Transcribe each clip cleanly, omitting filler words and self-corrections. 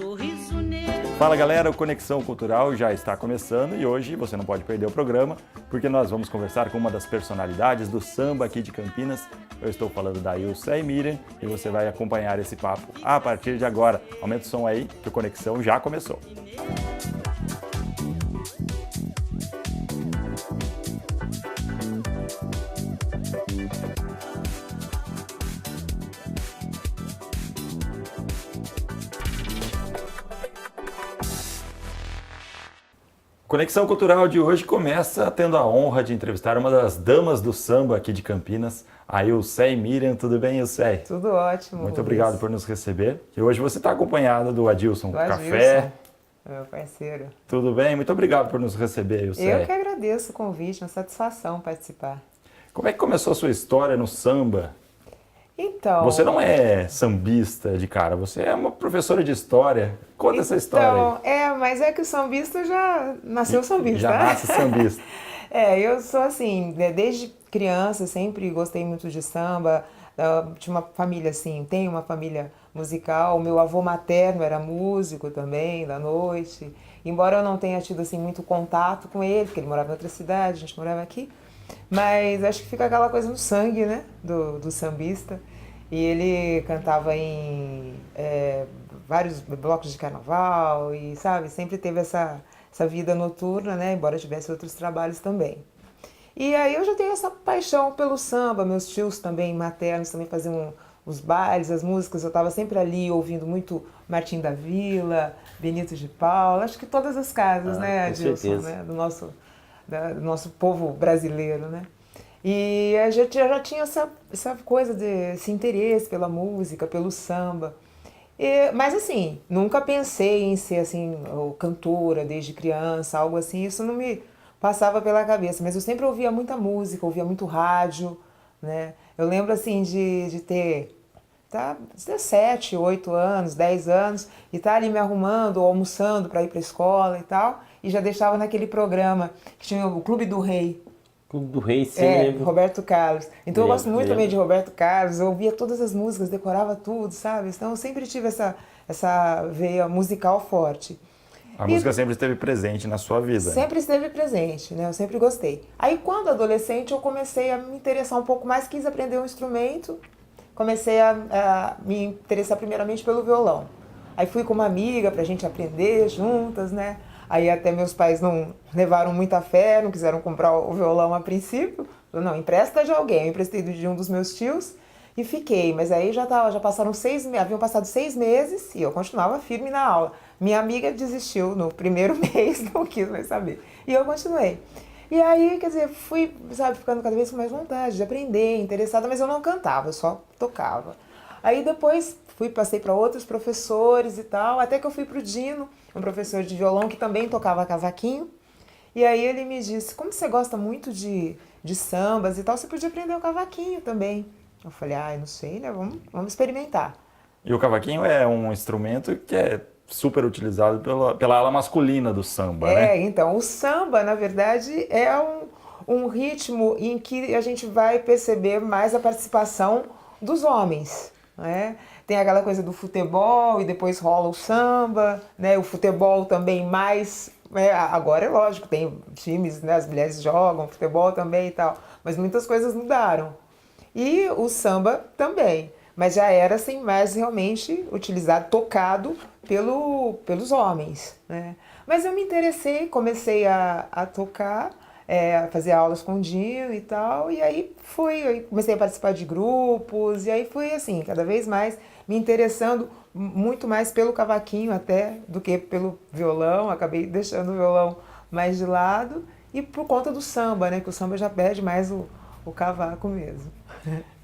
sorriso negro. Fala galera, o Conexão Cultural já está começando e hoje você não pode perder o programa porque nós vamos conversar com uma das personalidades do samba aqui de Campinas. Eu estou falando da Ilse e Miriam e você vai acompanhar esse papo a partir de agora. Aumenta o som aí que o Conexão já começou. Conexão Cultural de hoje começa tendo a honra de entrevistar uma das damas do samba aqui de Campinas, a Ilse Miriam. Tudo bem, Ilse? Tudo ótimo. Muito obrigado por nos receber. E hoje você está acompanhada do Adilson Café. Adilson, meu parceiro. Tudo bem? Muito obrigado por nos receber, Ilse. Eu que agradeço o convite, uma satisfação participar. Como é que começou a sua história no samba? Então... Você não é sambista de cara, você é uma professora de história. Conta essa história aí. Mas é que o sambista já nasceu sambista. Já nasce sambista. Eu sou assim, desde criança sempre gostei muito de samba. Tinha uma família assim, tenho uma família musical. O meu avô materno era músico também, da noite. Embora eu não tenha tido assim muito contato com ele, porque ele morava em outra cidade, a gente morava aqui. Mas acho que fica aquela coisa no sangue, né, do sambista. E ele cantava em vários blocos de carnaval e, sabe, sempre teve essa vida noturna, né, embora tivesse outros trabalhos também. E aí eu já tenho essa paixão pelo samba, meus tios também, maternos, também faziam os bailes, as músicas, eu estava sempre ali ouvindo muito Martim da Vila, Benito de Paula, acho que todas as casas, né, Adilson, né, do nosso povo brasileiro, né. E a gente já tinha essa coisa, esse interesse pela música, pelo samba. Mas assim, nunca pensei em ser assim, cantora desde criança, algo assim, isso não me passava pela cabeça. Mas eu sempre ouvia muita música, ouvia muito rádio, né? Eu lembro assim de ter 17, 8 anos, 10 anos, e estar ali me arrumando ou almoçando para ir para a escola e tal, e já deixava naquele programa que tinha o Clube do Rei. Clube do Rei, sim. Roberto Carlos. Então eu gosto muito também de Roberto Carlos, eu ouvia todas as músicas, decorava tudo, sabe? Então eu sempre tive essa veia musical forte. A música sempre esteve presente na sua vida. Sempre esteve presente, né? Eu sempre gostei. Aí quando adolescente eu comecei a me interessar um pouco mais, quis aprender um instrumento, comecei a me interessar primeiramente pelo violão. Aí fui com uma amiga pra gente aprender juntas, né? Aí até meus pais não levaram muita fé, não quiseram comprar o violão a princípio. Não, empresta de alguém. Eu emprestei de um dos meus tios e fiquei. Mas aí já passaram haviam passado 6 meses e eu continuava firme na aula. Minha amiga desistiu no primeiro mês, não quis mais saber. E eu continuei. E aí, quer dizer, fui, sabe, ficando cada vez com mais vontade de aprender, interessada, mas eu não cantava, eu só tocava. Aí depois passei para outros professores e tal, até que eu fui pro Dino, um professor de violão que também tocava cavaquinho. E aí ele me disse, como você gosta muito de sambas e tal, você podia aprender o cavaquinho também. Eu falei, eu não sei, né, vamos experimentar. E o cavaquinho é um instrumento que é super utilizado pela ala masculina do samba, né? Então, o samba, na verdade, é um ritmo em que a gente vai perceber mais a participação dos homens, né? Tem aquela coisa do futebol e depois rola o samba, né? O futebol também mais... agora é lógico, tem times, né? As mulheres jogam futebol também e tal, mas muitas coisas mudaram. E o samba também, mas já era assim, mais realmente utilizado, tocado pelos homens, né? Mas eu me interessei, comecei a tocar, a fazer aulas com o Dinho e tal, e aí comecei a participar de grupos, e aí fui assim, cada vez mais me interessando muito mais pelo cavaquinho até do que pelo violão, acabei deixando o violão mais de lado, e por conta do samba, né, que o samba já pede mais o cavaco mesmo.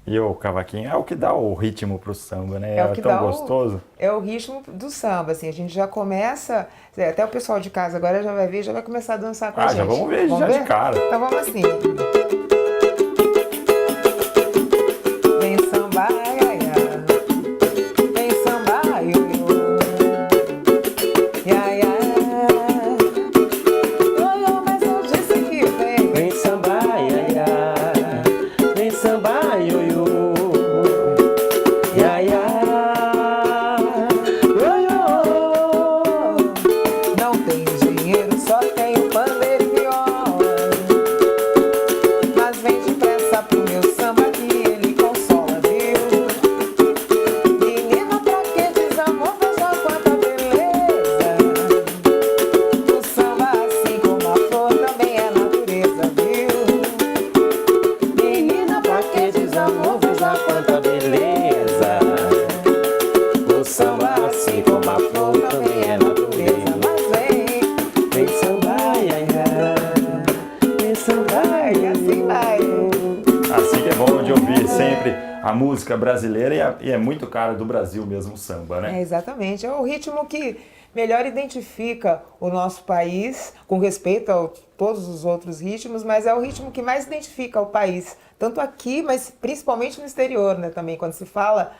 E o cavaquinho é o que dá o ritmo pro samba, né? É tão gostoso. É o ritmo do samba, assim, a gente já começa, até o pessoal de casa agora já vai ver, já vai começar a dançar com a gente. Já vamos ver de cara. Então vamos assim. Vem samba, vem samba, mas eu disse que vem samba, vem samba, a música brasileira e é muito cara do Brasil mesmo o samba, né? Exatamente. É o ritmo que melhor identifica o nosso país, com respeito a todos os outros ritmos, mas é o ritmo que mais identifica o país, tanto aqui, mas principalmente no exterior, né? Também, quando se fala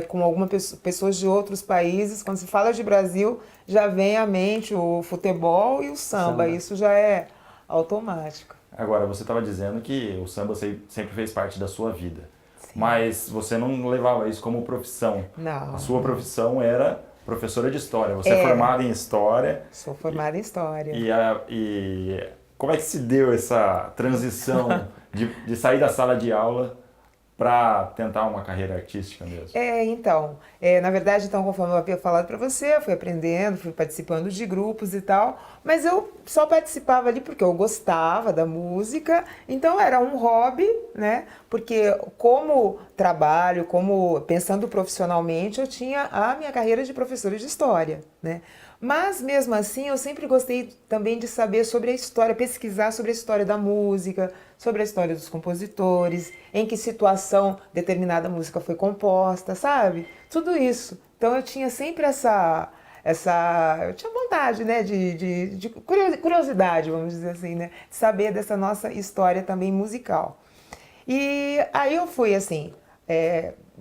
com algumas pessoas de outros países, quando se fala de Brasil, já vem à mente o futebol e o samba. Isso já é automático. Agora, você estava dizendo que o samba sempre fez parte da sua vida, mas você não levava isso como profissão. Não. A sua profissão era professora de História. Você é formada em História. Sou formada em História. E como é que se deu essa transição de sair da sala de aula para tentar uma carreira artística mesmo? Na verdade, conforme eu havia falado para você, eu fui aprendendo, fui participando de grupos e tal, mas eu só participava ali porque eu gostava da música, então era um hobby, né? Porque como trabalho, como pensando profissionalmente, eu tinha a minha carreira de professora de História, né? Mas, mesmo assim, eu sempre gostei também de saber sobre a história, pesquisar sobre a história da música, sobre a história dos compositores, em que situação determinada música foi composta, sabe? Tudo isso. Então, eu tinha sempre eu tinha vontade, né, de curiosidade, vamos dizer assim, né, de saber dessa nossa história também musical. E aí eu fui, assim,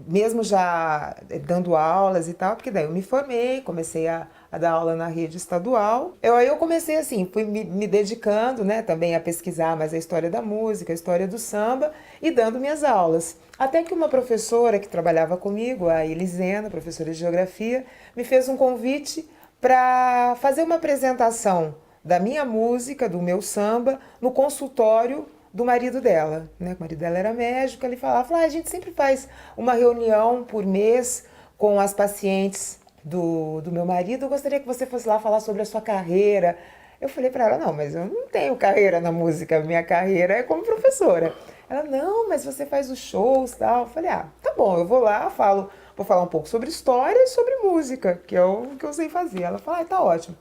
mesmo já dando aulas e tal, porque daí eu me formei, comecei a dar aula na rede estadual. Aí eu comecei assim, fui me dedicando, né, também a pesquisar mais a história da música, a história do samba e dando minhas aulas. Até que uma professora que trabalhava comigo, a Elisena, professora de geografia, me fez um convite para fazer uma apresentação da minha música, do meu samba, no consultório do marido dela, né? O marido dela era médico, ele falava, a gente sempre faz uma reunião por mês com as pacientes do meu marido, eu gostaria que você fosse lá falar sobre a sua carreira. Eu falei para ela, não, mas eu não tenho carreira na música, minha carreira é como professora. Ela, não, mas você faz os shows e tal. Eu falei, tá bom, eu vou lá, vou falar um pouco sobre história e sobre música, que é o que eu sei fazer. Ela falou, tá ótimo.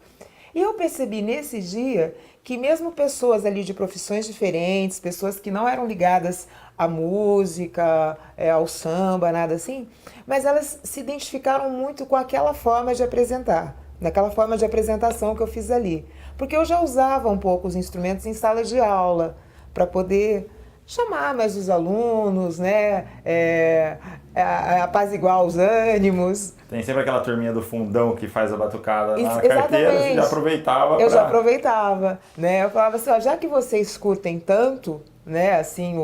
E eu percebi nesse dia que mesmo pessoas ali de profissões diferentes, pessoas que não eram ligadas à música, ao samba, nada assim, mas elas se identificaram muito com aquela forma de apresentar, naquela forma de apresentação que eu fiz ali. Porque eu já usava um pouco os instrumentos em sala de aula, para poder chamar mais os alunos, né? Apaziguar os ânimos. Tem sempre aquela turminha do fundão que faz a batucada na carteira, você já aproveitava. Já aproveitava, né? Eu falava assim, já que vocês curtem tanto, né, assim,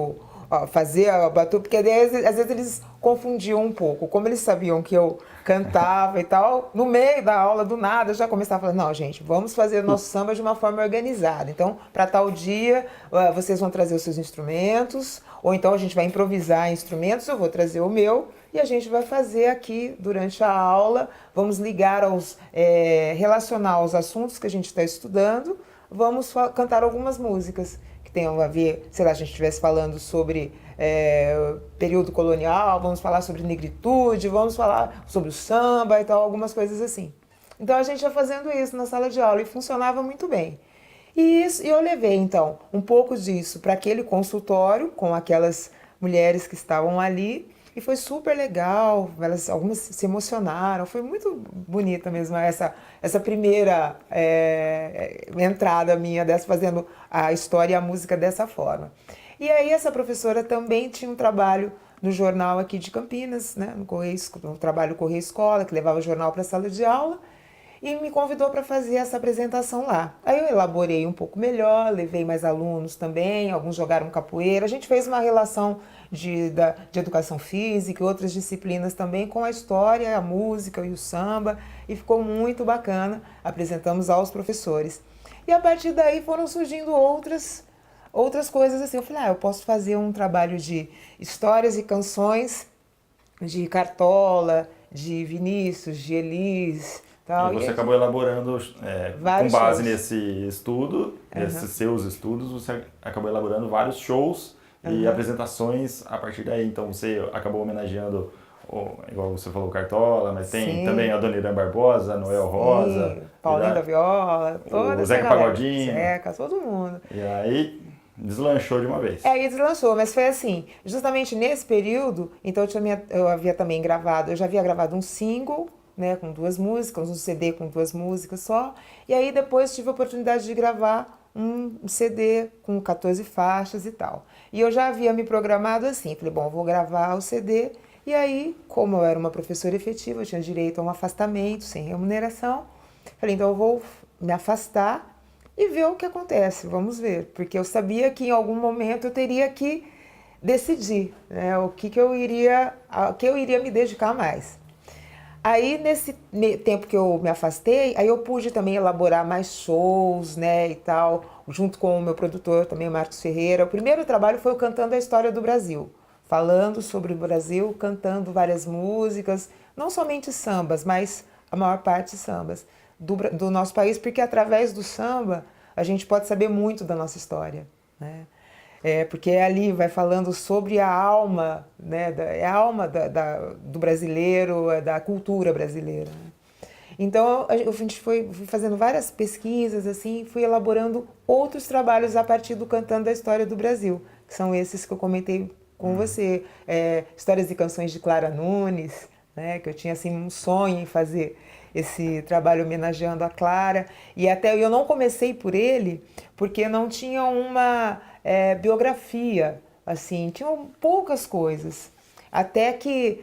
fazer a batuca, porque às vezes eles confundiam um pouco, como eles sabiam que eu cantava e tal, no meio da aula, do nada, eu já começava a falar, não, gente, vamos fazer o nosso samba de uma forma organizada. Então, para tal dia, vocês vão trazer os seus instrumentos, ou então a gente vai improvisar instrumentos, eu vou trazer o meu, e a gente vai fazer aqui, durante a aula, vamos ligar relacionar aos assuntos que a gente está estudando, vamos cantar algumas músicas que tenham a ver, sei lá, a gente estivesse falando sobre período colonial, vamos falar sobre negritude, vamos falar sobre o samba e tal, algumas coisas assim. Então a gente ia fazendo isso na sala de aula e funcionava muito bem. E eu levei, então, um pouco disso para aquele consultório com aquelas mulheres que estavam ali e foi super legal, algumas se emocionaram, foi muito bonita mesmo essa primeira entrada minha fazendo a história e a música dessa forma. E aí essa professora também tinha um trabalho no jornal aqui de Campinas, né, no trabalho Correio Escola, que levava o jornal para a sala de aula, e me convidou para fazer essa apresentação lá. Aí eu elaborei um pouco melhor, levei mais alunos também, alguns jogaram capoeira, a gente fez uma relação de educação física e outras disciplinas também com a história, a música e o samba, e ficou muito bacana, apresentamos aos professores. E a partir daí foram surgindo outras coisas assim, eu falei, eu posso fazer um trabalho de histórias e canções de Cartola, de Vinícius, de Elis, tal. E você acabou elaborando, com base nesse estudo, nesses seus estudos, você acabou elaborando vários shows e apresentações a partir daí. Então você acabou homenageando, igual você falou, Cartola, mas tem também a Dona Irã Barbosa, Noel Rosa, Paulinho da Viola, toda o Zeca Pagodinho. Zeca, todo mundo. E aí Deslanchou de uma vez. Aí deslançou, mas foi assim, justamente nesse período, então eu havia também gravado, eu já havia gravado um single, né, com 2 músicas, um CD com 2 músicas só, e aí depois tive a oportunidade de gravar um CD com 14 faixas e tal. E eu já havia me programado assim, falei, bom, eu vou gravar o CD, e aí, como eu era uma professora efetiva, eu tinha direito a um afastamento sem remuneração, falei, então eu vou me afastar e ver o que acontece, vamos ver, porque eu sabia que em algum momento eu teria que decidir, né, a que eu iria me dedicar mais. Aí nesse tempo que eu me afastei, aí eu pude também elaborar mais shows, né, e tal, junto com o meu produtor também, o Marcos Ferreira. O primeiro trabalho foi o Cantando a História do Brasil, falando sobre o Brasil, cantando várias músicas, não somente sambas, mas a maior parte sambas do nosso país, porque através do samba a gente pode saber muito da nossa história, né? Porque ali vai falando sobre a alma, né? É a alma do brasileiro, da cultura brasileira, né? Então a gente fui fazendo várias pesquisas, assim, fui elaborando outros trabalhos a partir do Cantando a História do Brasil, que são esses que eu comentei com você, histórias e canções de Clara Nunes, né? Que eu tinha assim um sonho em fazer esse trabalho homenageando a Clara, e até eu não comecei por ele porque não tinha uma biografia, assim, tinham poucas coisas, até que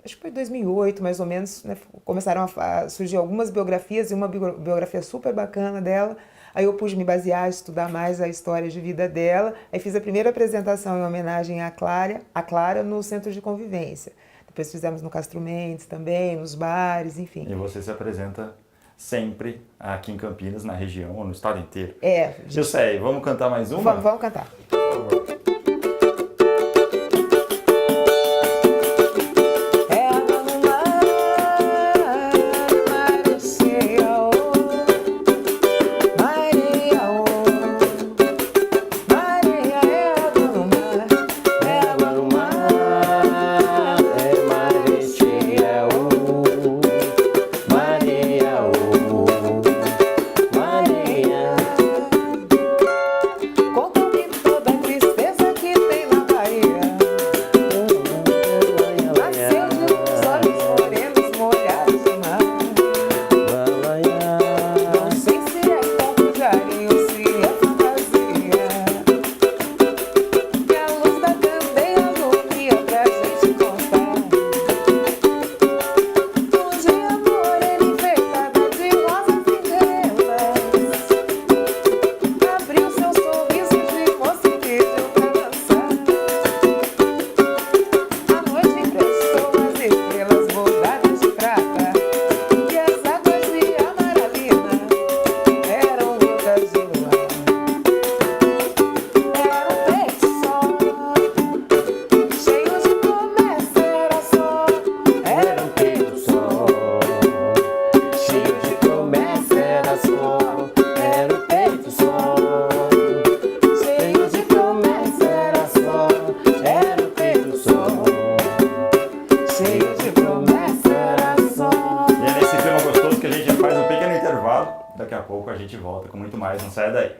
acho que foi 2008 mais ou menos, né, começaram a surgir algumas biografias e uma biografia super bacana dela. Aí eu pude me basear, estudar mais a história de vida dela. Aí fiz a primeira apresentação em homenagem à Clara no Centro de Convivência. Depois fizemos no Castro Mendes também, nos bares, enfim. E você se apresenta sempre aqui em Campinas, na região, ou no estado inteiro. Eu sei, vamos cantar mais uma? Vamos cantar. Por favor. Daqui a pouco a gente volta com muito mais, não saia daí.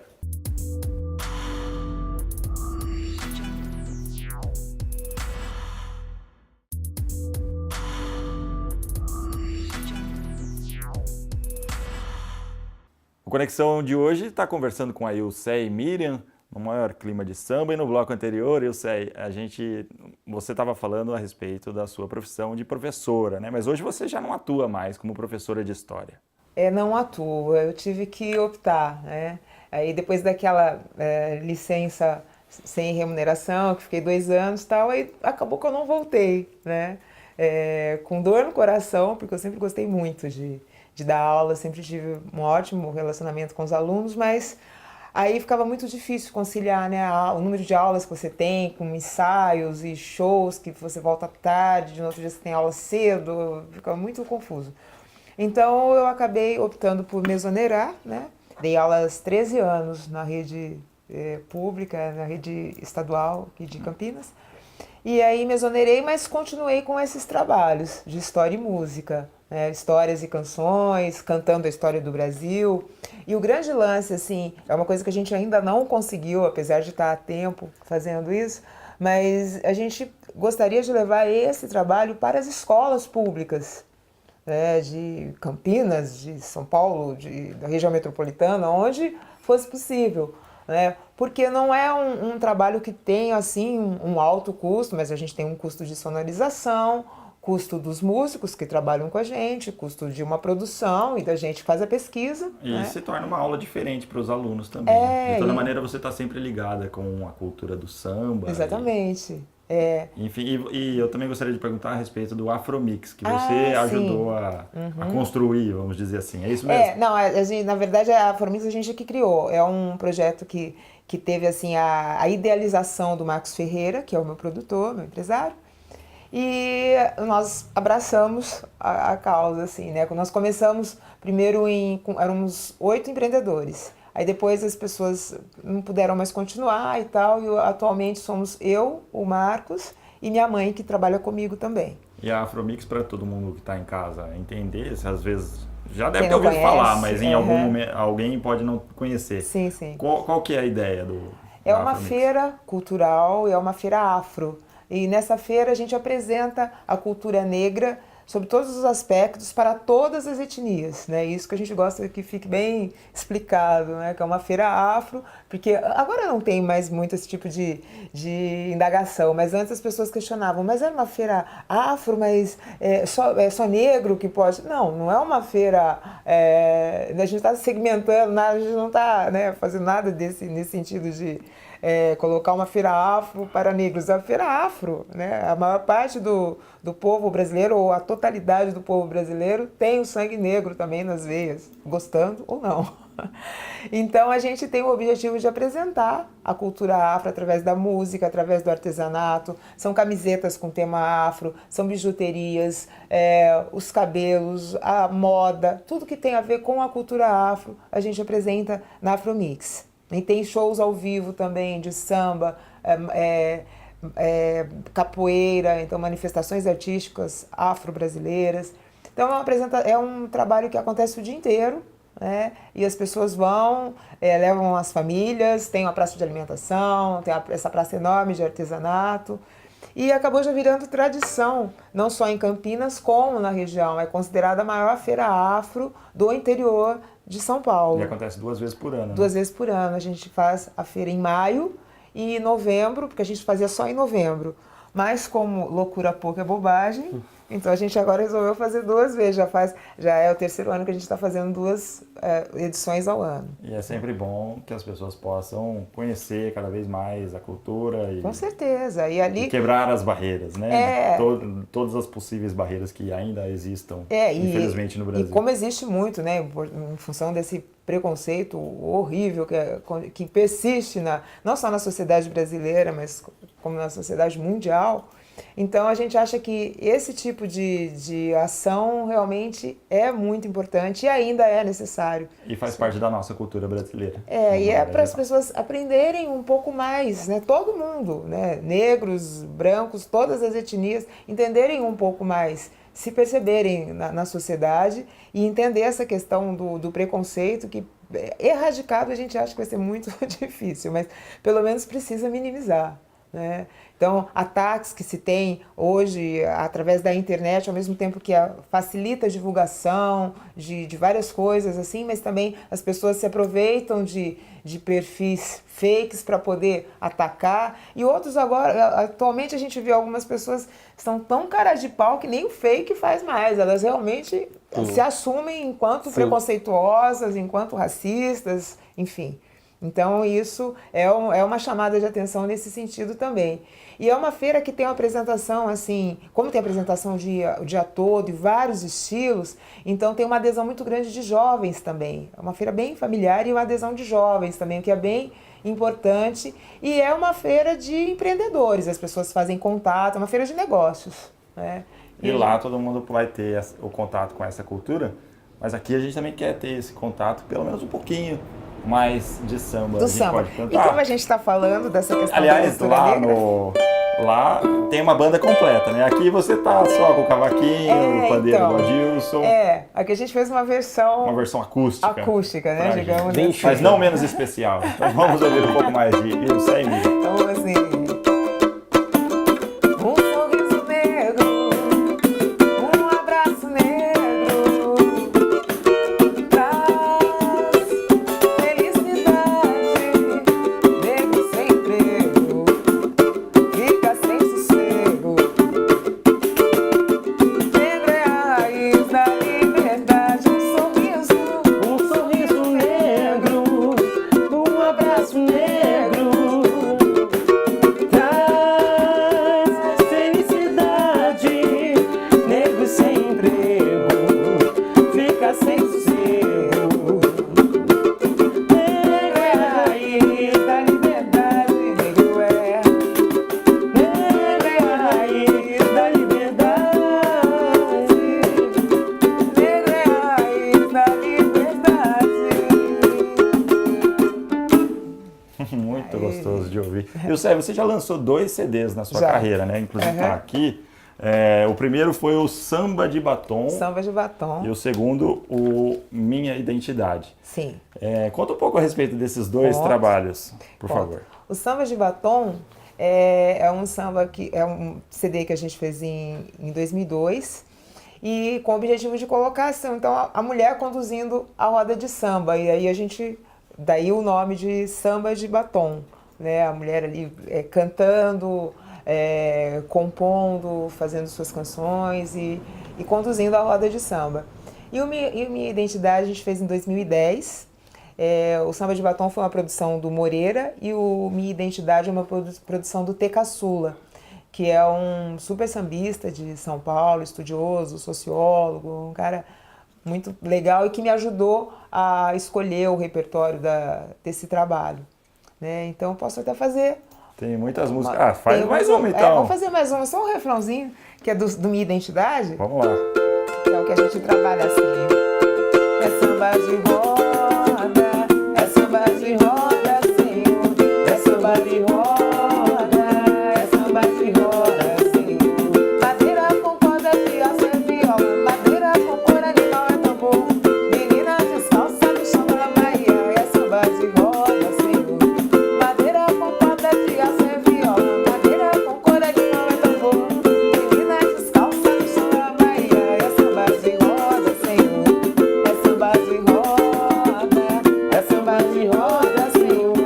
O Conexão de hoje está conversando com a Ilse e Miriam, no maior clima de samba, e no bloco anterior, Ilse, você estava falando a respeito da sua profissão de professora, né? Mas hoje você já não atua mais como professora de história. Não atuo, eu tive que optar, né? Aí depois daquela licença sem remuneração, que fiquei 2 anos e tal, aí acabou que eu não voltei, né? Com dor no coração, porque eu sempre gostei muito de dar aula, sempre tive um ótimo relacionamento com os alunos, mas aí ficava muito difícil conciliar, né, o número de aulas que você tem, com ensaios e shows que você volta tarde, no outro dia você tem aula cedo, fica muito confuso. Então eu acabei optando por me exonerar, né? Dei aulas 13 anos na rede pública, na rede estadual aqui de Campinas. E aí me exonerei, mas continuei com esses trabalhos de história e música, né, histórias e canções, cantando a história do Brasil. E o grande lance, assim, é uma coisa que a gente ainda não conseguiu, apesar de estar há tempo fazendo isso, mas a gente gostaria de levar esse trabalho para as escolas públicas, né, de Campinas, de São Paulo, da região metropolitana, onde fosse possível. Né? Porque não é um trabalho que tem assim um alto custo, mas a gente tem um custo de sonorização, custo dos músicos que trabalham com a gente, custo de uma produção e da gente que faz a pesquisa. E né? se torna uma aula diferente para os alunos também. De toda maneira, você está sempre ligada com a cultura do samba. Exatamente. Enfim, e eu também gostaria de perguntar a respeito do Afromix, que você ajudou a construir, vamos dizer assim. É isso mesmo? Não, na verdade a Afromix a gente que criou. É um projeto que teve assim a idealização do Marcos Ferreira, que é o meu produtor, meu empresário. E nós abraçamos a causa, assim, né? Quando nós começamos, primeiro éramos 8 empreendedores. Aí depois as pessoas não puderam mais continuar e tal, e atualmente somos eu, o Marcos e minha mãe, que trabalha comigo também. E a Afromix, para todo mundo que está em casa entender, se às vezes já deve ter ouvido falar, mas em algum momento alguém pode não conhecer. Sim, sim. Qual que é a ideia do É uma feira cultural, é uma feira afro. E nessa feira a gente apresenta a cultura negra sob todos os aspectos para todas as etnias, né? Isso que a gente gosta que fique bem explicado, né? Que é uma feira afro, porque agora não tem mais muito esse tipo de indagação, mas antes as pessoas questionavam, mas era uma feira afro, mas é só negro que pode? Não é uma feira, a gente está segmentando nada, a gente não está, né, fazendo nada nesse sentido de colocar uma feira afro para negros. A feira afro, né? A maior parte do povo brasileiro, ou a totalidade do povo brasileiro, tem o sangue negro também nas veias, gostando ou não. Então a gente tem o objetivo de apresentar a cultura afro através da música, através do artesanato. São camisetas com tema afro, são bijuterias, os cabelos, a moda, tudo que tem a ver com a cultura afro a gente apresenta na Afromix. E tem shows ao vivo também de samba, capoeira, então manifestações artísticas afro-brasileiras. Então é um trabalho que acontece o dia inteiro, né? E as pessoas vão, levam as famílias, tem uma praça de alimentação, tem essa praça enorme de artesanato. E acabou já virando tradição, não só em Campinas, como na região. É considerada a maior feira afro do interior de São Paulo. E acontece 2 vezes por ano. 2 vezes por ano. A gente faz a feira em maio e em novembro, porque a gente fazia só em novembro. Mas como loucura pouca é bobagem, então a gente agora resolveu fazer 2 vezes. Já é o 3º ano que a gente está fazendo 2 edições ao ano. E é sempre bom que as pessoas possam conhecer cada vez mais a cultura e, com certeza. E quebrar as barreiras, né? Todas as possíveis barreiras que ainda existam, infelizmente, no Brasil. E como existe muito, né? Em função desse preconceito horrível que persiste não só na sociedade brasileira, mas como na sociedade mundial. Então a gente acha que esse tipo de ação realmente é muito importante e ainda é necessário. E faz parte da nossa cultura brasileira. E é para as pessoas aprenderem um pouco mais, né? Todo mundo, né? Negros, brancos, todas as etnias, entenderem um pouco mais, se perceberem na sociedade e entender essa questão do preconceito que erradicado a gente acha que vai ser muito difícil, mas pelo menos precisa minimizar. Né? Então, ataques que se tem hoje através da internet, ao mesmo tempo que facilita a divulgação de várias coisas, assim, mas também as pessoas se aproveitam de perfis fakes para poder atacar. E outros agora, atualmente a gente vê algumas pessoas que estão tão cara de pau que nem o fake faz mais, elas realmente se assumem enquanto preconceituosas, enquanto racistas, enfim. Então isso é uma chamada de atenção nesse sentido também. E é uma feira que tem uma apresentação, assim, como tem apresentação o dia todo e vários estilos, então tem uma adesão muito grande de jovens também. É uma feira bem familiar e uma adesão de jovens também, o que é bem importante. E é uma feira de empreendedores, as pessoas fazem contato, é uma feira de negócios. Né? E lá todo mundo vai ter o contato com essa cultura, mas aqui a gente também quer ter esse contato, pelo menos um pouquinho mais de samba. Do samba. E como a gente está falando dessa questão aliás, da cultura lá negra... lá tem uma banda completa, né? Aqui você tá só com o cavaquinho, o pandeiro então, do Adilson. Aqui a gente fez uma versão acústica. Acústica, né? pra Digamos Bem assim. Mas não menos especial. Então vamos ouvir um pouco mais de Ilse e Miriam. Então, assim. Um sorriso negro, um abraço negro, traz felicidade, negro sem emprego, fica sem sossego. Negro é a raiz da liberdade, Um sorriso negro, um abraço negro, traz felicidade, negro sem emprego, fica sem sossego. negro é a raiz da liberdade, negro é. Negro é a raiz da liberdade. Negro é a raiz da liberdade. Muito gostoso de ouvir. Ilse, você já lançou 2 CDs na sua Já. carreira, né? Inclusive tá Aham. aqui. O primeiro foi o Samba de Batom Samba de batom. e o segundo, o Minha Identidade. Sim. Conta um pouco a respeito desses 2 Conto. trabalhos, por Conto. favor. O Samba de Batom é um samba que é um CD que a gente fez em 2002 e com o objetivo de colocar assim, então a mulher conduzindo a roda de samba e aí daí o nome de Samba de Batom, né? A mulher ali cantando, compondo, fazendo suas canções e conduzindo a roda de samba. E o Minha Identidade a gente fez em 2010. O Samba de Batom foi uma produção do Moreira e o Minha Identidade é uma produção do T. Caçula, que é um super sambista de São Paulo, estudioso, sociólogo, um cara muito legal e que me ajudou a escolher o repertório desse trabalho, né? Então eu posso até fazer. Tem muitas músicas. Faz Tem mais uma então. vamos fazer mais uma, só um refrãozinho, que é do Minha Identidade, Vamos lá. que é o que a gente trabalha assim. É samba de roda, é samba de roda, Senhor. É samba de roda, é samba de roda, Senhor. Madeira com corda, viola é viola. Madeira com cor animal é tambor. Menina descalça no chão da Bahia. É samba de roda, Senhor. Madeira com corda, viola é viola. Madeira com cor animal é tambor. Menina descalça no chão da Bahia. É samba de roda, Senhor. É samba de roda, é samba de roda, Senhor.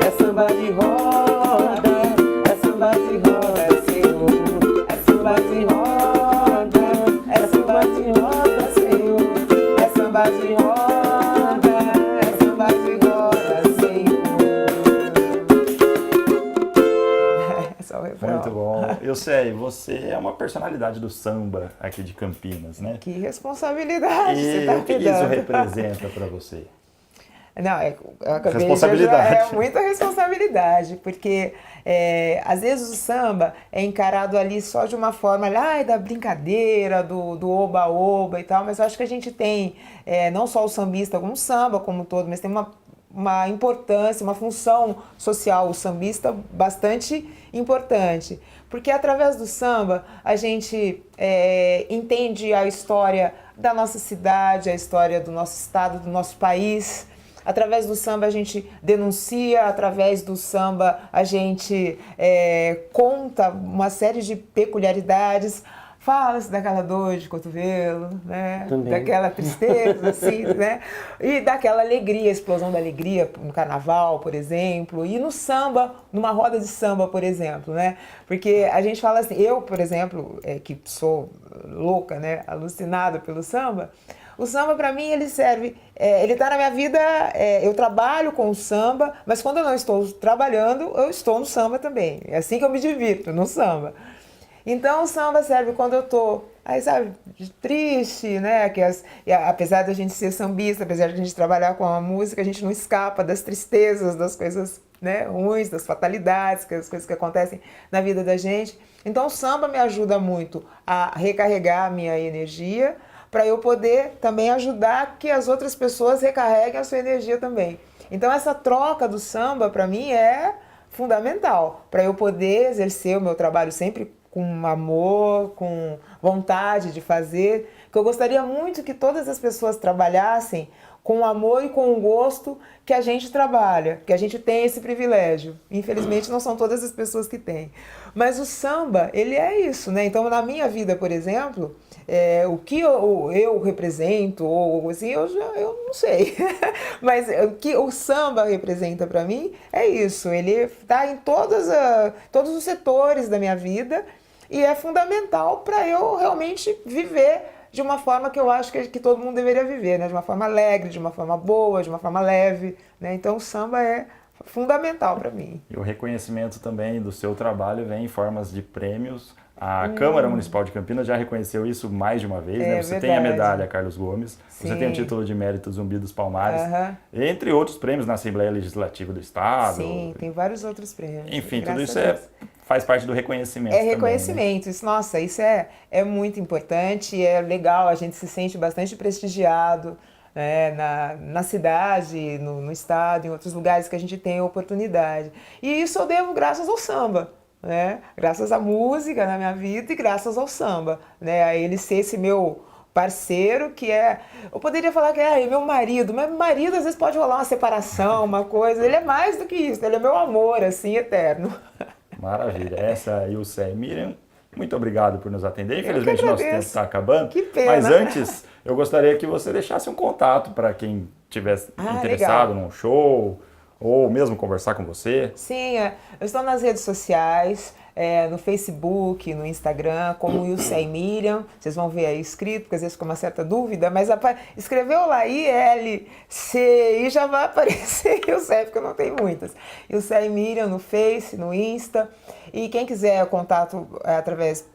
É samba de roda, é samba de roda, Senhor. É samba de roda, é samba de roda, Senhor. É samba de roda, é samba de roda, Senhor. É só o refrão. Muito bom. Eu sei, você é uma personalidade do samba aqui de Campinas, né? Que responsabilidade você E tá o que me isso dando. representa para você? Não, eu acabei Responsabilidade. É muita responsabilidade, porque às vezes o samba é encarado ali só de uma forma da brincadeira, do oba-oba e tal, mas eu acho que a gente tem, não só o sambista como o samba como um todo, mas tem uma importância, uma função social, o sambista bastante importante, porque através do samba a gente entende a história da nossa cidade, a história do nosso estado, do nosso país. Através do samba a gente denuncia, através do samba a gente conta uma série de peculiaridades, fala-se daquela dor de cotovelo, né? Também. Daquela tristeza, assim, né? E daquela alegria, explosão da alegria no carnaval, por exemplo, e no samba, numa roda de samba, por exemplo, né? Porque a gente fala assim, eu, por exemplo, que sou louca, né? Alucinada pelo samba, o samba, para mim, ele serve, ele está na minha vida, eu trabalho com o samba, mas quando eu não estou trabalhando, eu estou no samba também. É assim que eu me divirto, no samba. Então, o samba serve quando eu tô, aí sabe, triste, né? Apesar da gente ser sambista, apesar de a gente trabalhar com a música, a gente não escapa das tristezas, das coisas, né, ruins, das fatalidades, das coisas que acontecem na vida da gente. Então, o samba me ajuda muito a recarregar a minha energia, para eu poder também ajudar que as outras pessoas recarreguem a sua energia também. Então essa troca do samba para mim é fundamental para eu poder exercer o meu trabalho sempre com amor, com vontade de fazer, que eu gostaria muito que todas as pessoas trabalhassem com o amor e com o gosto que a gente trabalha, que a gente tem esse privilégio. Infelizmente não são todas as pessoas que têm. Mas o samba, ele é isso, né? Então na minha vida, por exemplo, o que eu represento, ou assim, eu não sei. Mas o que o samba representa para mim é isso. Ele está em todos os setores da minha vida e é fundamental para eu realmente viver de uma forma que eu acho que todo mundo deveria viver, né? De uma forma alegre, de uma forma boa, de uma forma leve, né? Então o samba é fundamental para mim. E o reconhecimento também do seu trabalho vem em formas de prêmios. A Câmara Municipal de Campinas já reconheceu isso mais de uma vez, né? Você tem a medalha Carlos Gomes, Sim. você tem o título de mérito Zumbi dos Palmares, Aham. entre outros prêmios na Assembleia Legislativa do Estado. Sim, tem vários outros prêmios. Enfim, tudo Graças isso a Deus. faz parte do reconhecimento É também, reconhecimento, né? isso, nossa, isso é muito importante, é legal, a gente se sente bastante prestigiado, né, na cidade, no estado, em outros lugares que a gente tem oportunidade. E isso eu devo graças ao samba, né? Graças à música na minha vida e graças ao samba, né? A ele ser esse meu parceiro que eu poderia falar que é meu marido, mas marido às vezes pode rolar uma separação, uma coisa, ele é mais do que isso, ele é meu amor, assim, eterno. Maravilha. Essa é a Ilse Miriam. Muito obrigado por nos atender. Infelizmente, nosso tempo agradeço. está acabando. Que pena. Mas antes, eu gostaria que você deixasse um contato para quem tivesse interessado legal. num show ou mesmo conversar com você. Sim, eu estou nas redes sociais, no Facebook, no Instagram, como Ilse Miriam. Vocês vão ver aí escrito, porque às vezes fica uma certa dúvida, mas escreveu lá ILC e já vai aparecer Ilse, porque eu não tenho muitas. Ilse Miriam no Face, no Insta. E quem quiser contato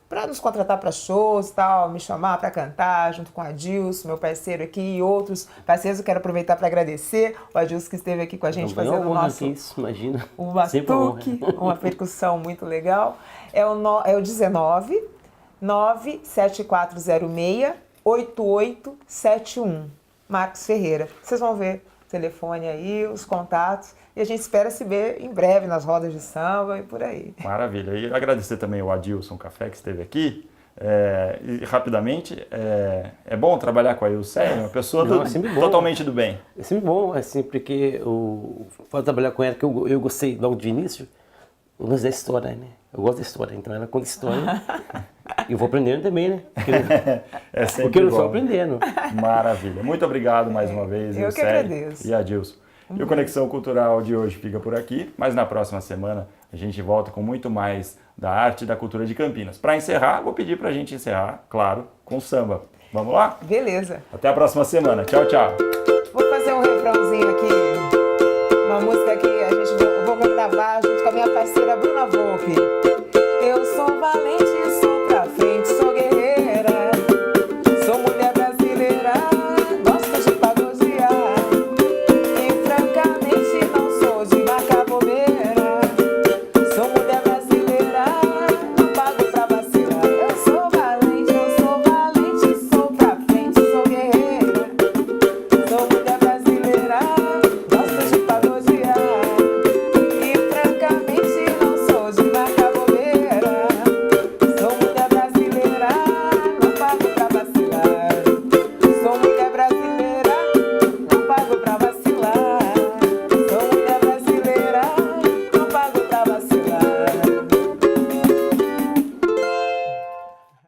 para nos contratar para shows e tal, me chamar para cantar junto com o Adilson, meu parceiro aqui, e outros parceiros, eu quero aproveitar para agradecer o Adilson que esteve aqui com a gente fazendo o nosso isso, imagina. o batuque, uma percussão muito legal. É o 19 97406 8871, Marcos Ferreira. Vocês vão ver o telefone aí, os contatos. E a gente espera se ver em breve nas rodas de samba e por aí. Maravilha. E agradecer também o Adilson Café que esteve aqui. E rapidamente, é bom trabalhar com a Ilse, uma pessoa totalmente do bem. É sempre bom, assim, porque eu vou trabalhar com ela, que eu gostei logo de início, o lance da história, né? Eu gosto da história, então ela conta história e eu vou aprendendo também, né? Porque eu não estou aprendendo. Maravilha. Muito obrigado mais uma vez, Eu Ilse que agradeço. E Adilson. E o Conexão Cultural de hoje fica por aqui, mas na próxima semana a gente volta com muito mais da arte e da cultura de Campinas. Para encerrar, vou pedir para a gente encerrar, claro, com samba. Vamos lá? Beleza. Até a próxima semana. Tchau, tchau. Vou fazer um refrãozinho aqui, uma música que eu vou gravar junto com a minha parceira Bruna Volpe. Eu sou